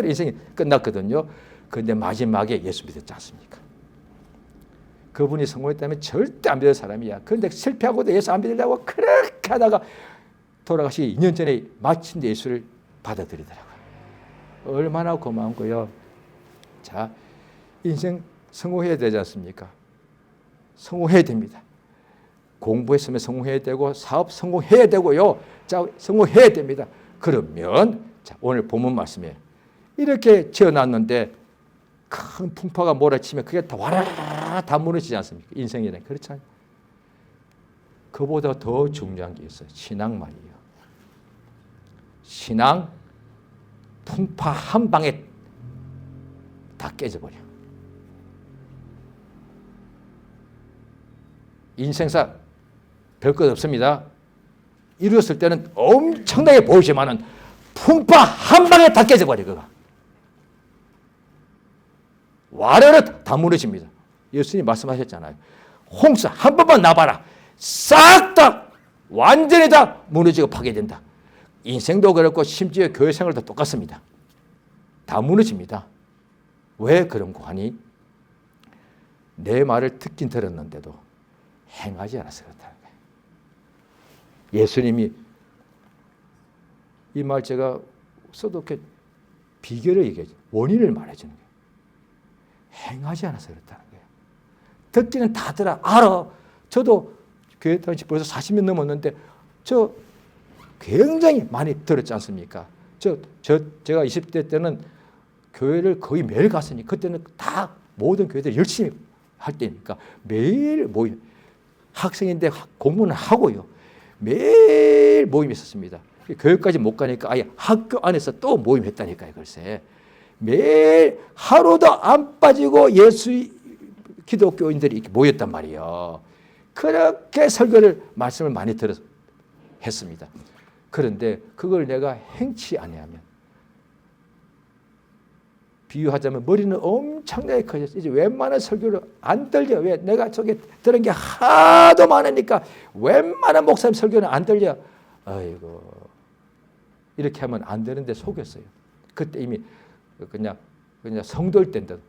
인생이 끝났거든요. 그런데 마지막에 예수 믿었지 않습니까? 그분이 성공했다면 절대 안 믿을 사람이야. 그런데 실패하고도 예수 안 믿으려고 그렇게 하다가 돌아가시기 2년 전에 마침 예수를 받아들이더라고요. 얼마나 고마운 거요. 자, 인생 성공해야 되지 않습니까? 성공해야 됩니다. 공부했으면 성공해야 되고 사업 성공해야 되고요. 자, 성공해야 됩니다. 그러면 자, 오늘 본문 말씀에 이렇게 지어놨는데 큰 풍파가 몰아치면 그게 다 와라라 다 무너지지 않습니까? 인생이란 그렇잖아요. 그보다 더 중요한 게 있어요. 신앙 말이에요. 신앙 풍파 한 방에 다 깨져버려. 인생사 별것 없습니다. 이루었을 때는 엄청나게 보이지만은 풍파 한 방에 다 깨져버려. 그가 와르르 다 무너집니다. 예수님이 말씀하셨잖아요. 홍수 한 번만 나봐라. 싹 다 완전히 다 무너지고 파괴된다. 인생도 그렇고 심지어 교회 생활도 똑같습니다. 다 무너집니다. 왜 그런 거 하니? 내 말을 듣긴 들었는데도 행하지 않아서 그렇다는 거예요. 예수님이 이 말 제가 써도 이렇게 비결을 얘기하죠. 원인을 말해주는 거예요. 행하지 않아서 그렇다는 거예요. 듣기는 다 알아. 저도 교회 다닌 지 벌써 40년 넘었는데 저 굉장히 많이 들었지 않습니까? 제가 20대 때는 교회를 거의 매일 갔으니 그때는 다 모든 교회들이 열심히 할 때니까 매일 모임. 학생인데 공부는 하고요. 매일 모임이 있었습니다. 교회까지 못 가니까 아예 학교 안에서 또 모임했다니까요. 글쎄. 매일 하루도 안 빠지고 기독교인들이 이렇게 모였단 말이에요. 그렇게 말씀을 많이 했습니다. 그런데 그걸 내가 행치 아니하면 비유하자면 머리는 엄청나게 커졌어. 이제 웬만한 설교를 안 들려. 왜? 내가 저게 들은 게 하도 많으니까 웬만한 목사님 설교는 안 들려. 아이고 이렇게 하면 안 되는데 속였어요. 그때 이미 그냥 성도일 때인데도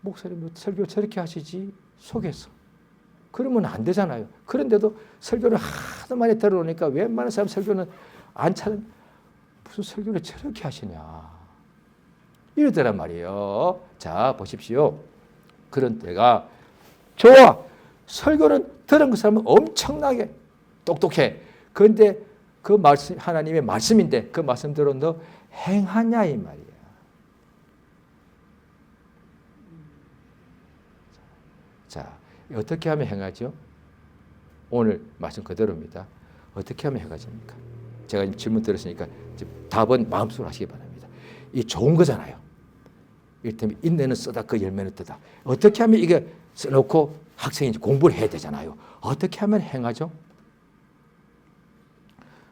목사님 설교 저렇게 하시지 속였어. 그러면 안 되잖아요. 그런데도 설교를 하도 많이 들어오니까 웬만한 사람 설교는 안 차는 무슨 설교를 저렇게 하시냐 이러더란 말이에요. 자 보십시오. 그런 때가 좋아. 설교는 들은 그 사람은 엄청나게 똑똑해. 그런데 그 말씀 하나님의 말씀인데 그 말씀대로 너 행하냐 이 말이야. 자, 어떻게 하면 행하죠? 오늘 말씀 그대로입니다. 어떻게 하면 행하십니까? 제가 질문 들었으니까 답은 마음속으로 하시기 바랍니다. 이 좋은 거잖아요. 이를테면 인내는 쓰다 그 열매는 뜨다. 어떻게 하면 이게 써놓고 학생이 공부를 해야 되잖아요. 어떻게 하면 행하죠?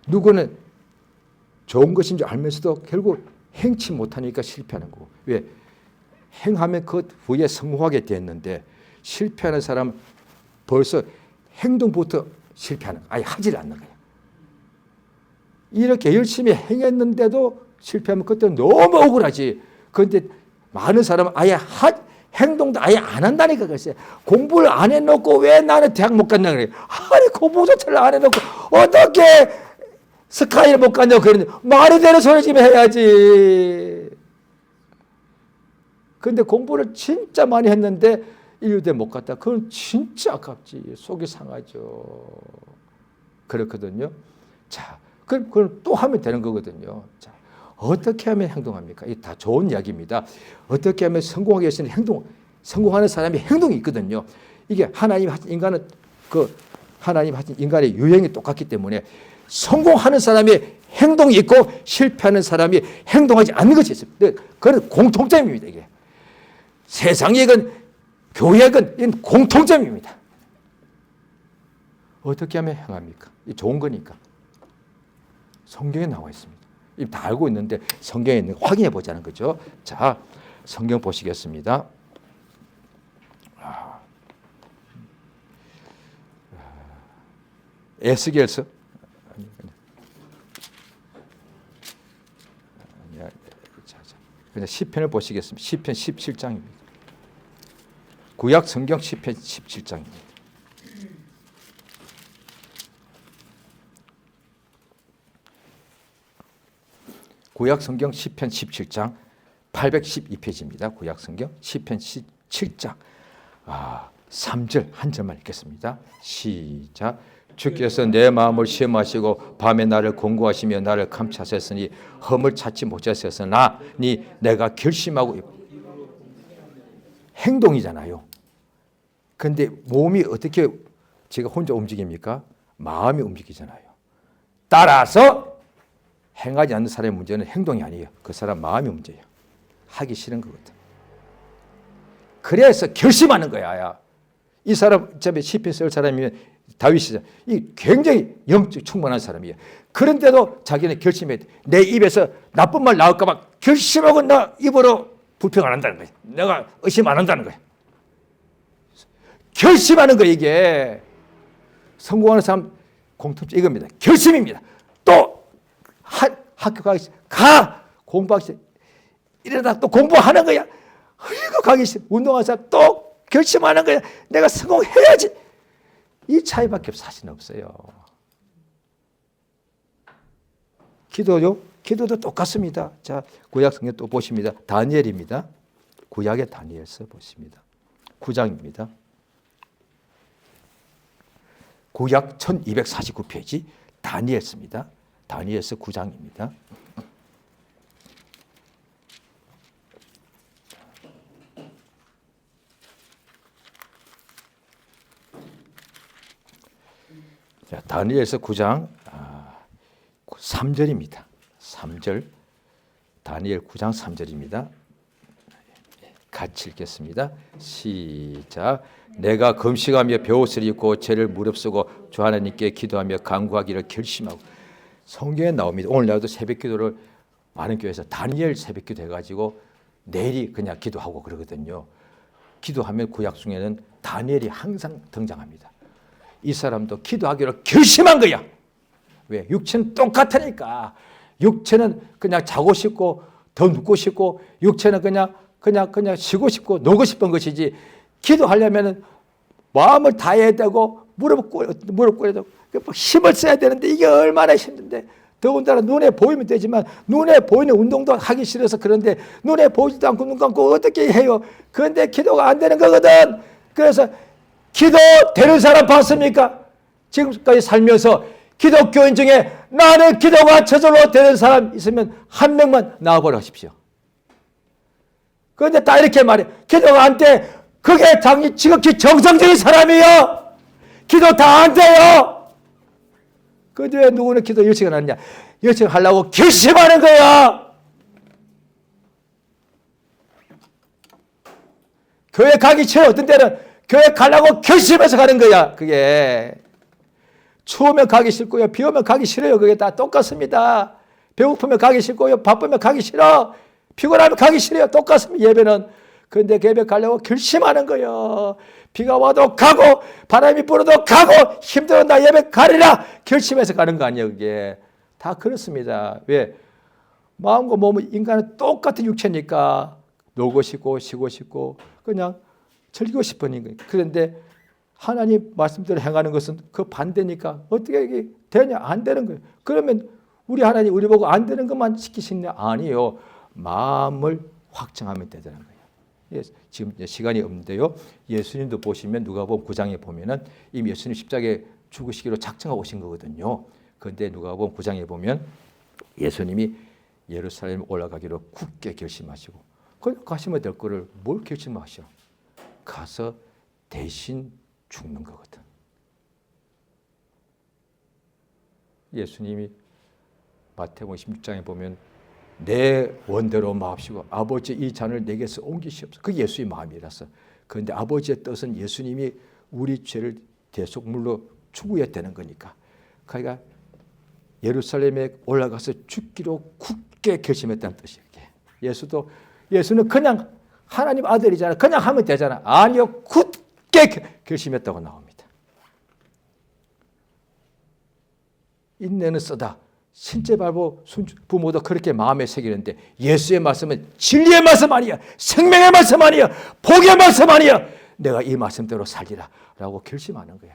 누구는 좋은 것인 줄 알면서도 결국 행치 못하니까 실패하는 거고. 왜? 행하면 그 후에 성공하게 됐는데 실패하는 사람 벌써 행동부터 실패하는 거야. 아예 하질 않는 거야. 이렇게 열심히 행했는데도 실패하면 그때는 너무 억울하지. 그런데 많은 사람은 아예 행동도 아예 안 한다니까. 글쎄 공부를 안 해놓고 왜 나는 대학 못 갔냐 그래. 아니 공부조차를 안 해놓고 어떻게 스카이를 못 갔냐고 그러는데 말이 되는 소리 좀 해야지. 그런데 공부를 진짜 많이 했는데 인류대 못 갔다. 그건 진짜 아깝지. 속이 상하죠. 그렇거든요. 자, 그걸 또 하면 되는 거거든요. 자, 어떻게 하면 행동합니까? 이게 다 좋은 이야기입니다. 어떻게 하면 성공하기 위해서는 성공하는 사람이 행동이 있거든요. 이게 하나님 하신 인간은 하나님 하신 인간의 유형이 똑같기 때문에 성공하는 사람이 행동이 있고 실패하는 사람이 행동하지 않는 것이 있습니다. 그건 공통점입니다. 이게 세상이건 교회건 이건 공통점입니다. 어떻게 하면 행합니까? 이 좋은 거니까. 성경에 나와 있습니다. 다 알고 있는데 성경에 있는 거 확인해 보자는 거죠. 자, 성경 보시겠습니다. 에스겔서 그냥 시편을 보시겠습니다. 시편 17장입니다. 구약 성경 시편 17장입니다. 구약 성경 시편 17장 812페이지입니다. 구약 성경 시편 17장 3절 한 절만 읽겠습니다. 시작. 주께서 내 마음을 시험하시고 밤에 나를 권고하시며 나를 감찰하셨으니 흠을 찾지 못하셨으나니 내가 결심하고 행동이잖아요. 그런데 몸이 어떻게 제가 혼자 움직입니까? 마음이 움직이잖아요. 따라서 행하지 않는 사람의 문제는 행동이 아니에요. 그 사람 마음이 문제예요. 하기 싫은 거거든. 그래서 결심하는 거야. 이 사람 시편 쓸 사람이면 다윗이잖아. 이 굉장히 영적 충만한 사람이에요. 그런데도 자기는 결심해. 내 입에서 나쁜 말 나올까 봐 결심하고 나 입으로 불평 안 한다는 거예요. 내가 의심 안 한다는 거예요. 결심하는 거예요. 이게 성공하는 사람 공통점 이겁니다. 결심입니다. 또 학교 가 공부하기 싫어. 이러다 또 공부하는 거야. 이거 가기 싫어. 운동하는 사람 또 결심하는 거야. 내가 성공해야지. 이 차이밖에 사실은 없어요. 기도요? 기도도 똑같습니다. 자, 구약 성경 또 보십니다. 다니엘입니다. 구약의 다니엘서 보십니다. 9장입니다. 구약 1249페이지 다니엘서입니다. 다니엘서 9장입니다. 자, 다니엘서 9장 3절입니다. 3절. 다니엘 9장 3절입니다. 같이 읽겠습니다. 시작. 내가 금식하며 베옷을 입고 죄를 무릅쓰고 주 하나님께 기도하며 간구하기를 결심하고. 성경에 나옵니다. 오늘 나도 새벽 기도를 많은 교회에서 다니엘 새벽 기도 해가지고 내일이 그냥 기도하고 그러거든요. 기도하면 구약 중에는 다니엘이 항상 등장합니다. 이 사람도 기도하기로 결심한 거야. 왜? 육체는 똑같으니까. 육체는 그냥 자고 싶고 더 눕고 싶고 육체는 그냥 쉬고 싶고 놀고 싶은 것이지 기도하려면은 마음을 다해야 되고 무릎 꿇어야 되고 힘을 써야 되는데 이게 얼마나 힘든데 더군다나 눈에 보이면 되지만 눈에 보이는 운동도 하기 싫어서 그런데 눈에 보이지도 않고 눈 감고 어떻게 해요? 그런데 기도가 안 되는 거거든. 그래서 기도 되는 사람 봤습니까? 지금까지 살면서 기독교인 중에 나는 기도가 저절로 되는 사람 있으면 한 명만 나와보라 하십시오. 그런데 다 이렇게 말해. 기도가 안 돼. 그게 지극히 정상적인 사람이에요. 기도 다 안 돼요. 그런데 왜 누구는 기도 열심히 안 하느냐? 열심히 하려고 결심하는 거야. 교회 가기 싫어. 어떤 때는 교회 가려고 결심해서 가는 거야. 그게. 추우면 가기 싫고요. 비 오면 가기 싫어요. 그게 다 똑같습니다. 배고프면 가기 싫고요. 바쁘면 가기 싫어. 피곤하면 가기 싫어요. 똑같습니다. 예배는. 그런데 예배 가려고 결심하는 거예요. 비가 와도 가고 바람이 불어도 가고 힘들어 나 예배 가리라 결심해서 가는 거 아니에요. 그게 다 그렇습니다. 왜? 마음과 몸은 인간은 똑같은 육체니까 놀고 싶고 쉬고 싶고 그냥 즐기고 싶은 거예요. 그런데 하나님 말씀대로 행하는 것은 그 반대니까 어떻게 이게 되냐? 안 되는 거예요. 그러면 우리 하나님 우리 보고 안 되는 것만 시키시냐? 아니요. 마음을 확정하면 되더라는 거예요. 지금 시간이 없는데요. 예수님도 보시면 누가복음 9장에 보면은 이미 예수님 십자가에 죽으시기로 작정하고 오신 거거든요. 그런데 누가복음 9장에 보면 예수님이 예루살렘 올라가기로 굳게 결심하시고 거기 가시면 될 거를 뭘 결심하셔? 가서 대신 죽는 거거든. 예수님이 마태복음 16장에 보면 내 원대로 마옵시고 아버지 이 잔을 내게서 옮기시옵소서. 그게 예수의 마음이라서. 그런데 아버지의 뜻은 예수님이 우리 죄를 대속물로 추구해야 되는 거니까. 그러니까 예루살렘에 올라가서 죽기로 굳게 결심했다는 뜻이에요. 예수는 그냥 하나님 아들이잖아. 그냥 하면 되잖아. 아니요. 굳게 결심했다고 나옵니다. 인내는 쓰다. 신체 발부 부모도 그렇게 마음에 새기는데 예수의 말씀은 진리의 말씀 아니야. 생명의 말씀 아니야. 복의 말씀 아니야. 내가 이 말씀대로 살리라 라고 결심하는 거예요.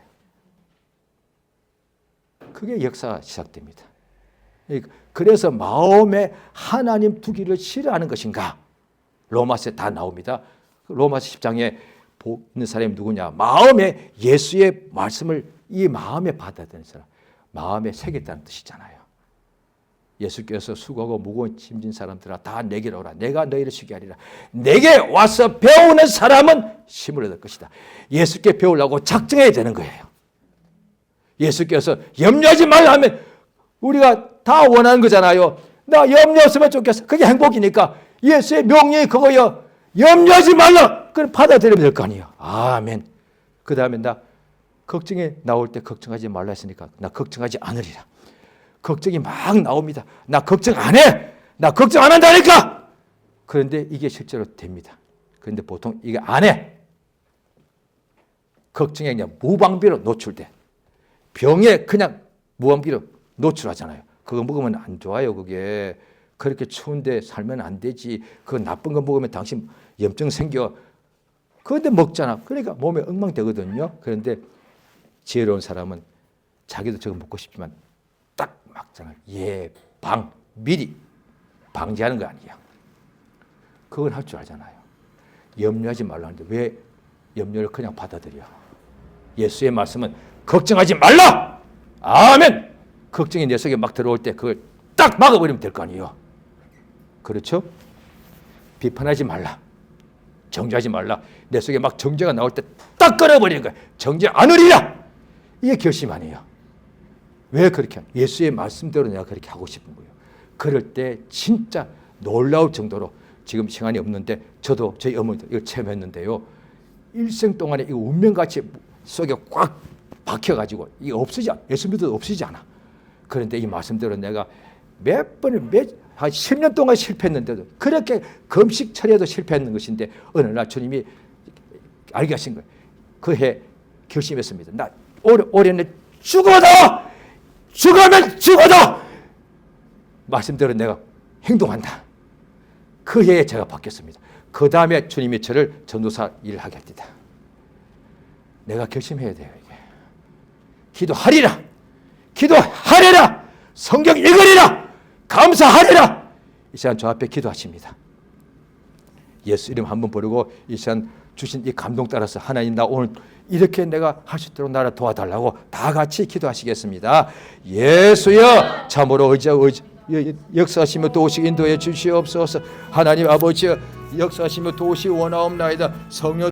그게 역사가 시작됩니다. 그래서 마음에 하나님 두기를 싫어하는 것인가? 로마서에 다 나옵니다. 로마서 10장에 보는 사람이 누구냐? 마음에 예수의 말씀을 이 마음에 받아들이는 사람. 마음에 새겼다는 뜻이잖아요. 예수께서 수고하고 무거운 짐진 사람들아 다 내게로 오라. 내가 너희를 쉬게 하리라. 내게 와서 배우는 사람은 힘을 얻을 것이다. 예수께 배우려고 작정해야 되는 거예요. 예수께서 염려하지 말라 하면 우리가 다 원하는 거잖아요. 나 염려 없으면 좋겠어. 그게 행복이니까 예수의 명령이 그거요. 염려하지 말라. 그걸 받아들이면 될 거 아니에요. 아멘. 그 다음에 나 걱정이 나올 때 걱정하지 말라 했으니까 나 걱정하지 않으리라. 걱정이 막 나옵니다. 나 걱정 안 해. 나 걱정 안 한다니까. 그런데 이게 실제로 됩니다. 그런데 보통 이게 안 해. 걱정에 그냥 무방비로 노출돼. 병에 그냥 무방비로 노출하잖아요. 그거 먹으면 안 좋아요. 그게 그렇게 추운데 살면 안 되지. 그 나쁜 거 먹으면 당신 염증 생겨. 그런데 먹잖아. 그러니까 몸에 엉망되거든요. 그런데 지혜로운 사람은 자기도 저거 먹고 싶지만 딱 막잖아. 예방, 미리 방지하는 거 아니야. 그건 할 줄 알잖아요. 염려하지 말라는데 왜 염려를 그냥 받아들여? 예수의 말씀은 걱정하지 말라. 아멘. 걱정이 내 속에 막 들어올 때 그걸 딱 막아버리면 될 거 아니에요. 그렇죠? 비판하지 말라. 정죄하지 말라. 내 속에 막 정죄가 나올 때 딱 끊어버리는 거야. 정죄 않으리라. 이게 결심 아니에요. 왜 그렇게 하냐? 예수의 말씀대로 내가 그렇게 하고 싶은 거예요. 그럴 때 진짜 놀라울 정도로 지금 시간이 없는데 저도 저희 어머니도 이걸 체험했는데요. 일생 동안에 이 운명같이 속에 꽉 박혀가지고 이게 예수 믿어도 없어지지 않아. 그런데 이 말씀대로 내가 한 10년 동안 실패했는데도 그렇게 금식 처리해도 실패했는 것인데 어느 날 주님이 알게 하신 거예요. 그 해 결심했습니다. 나 올해는 죽어도 죽으면 죽어도 말씀대로 내가 행동한다. 그 해에 제가 바뀌었습니다. 그 다음에 주님이 저를 전도사 일을 하게 했다. 내가 결심해야 돼요. 이게. 기도하리라. 기도하리라. 성경 읽으리라. 감사하리라. 이 시간 저 앞에 기도하십니다. 예수 이름 한번 부르고 이 시간 주신 이 감동 따라서 하나님 나 오늘 이렇게 내가 할 수 있도록 나를 도와달라고 다 같이 기도하시겠습니다. 예수여 참으로 역사하시며 도우시고 인도해 주시옵소서. 하나님 아버지 역사하시며 도우시 원하옵나이다. 성령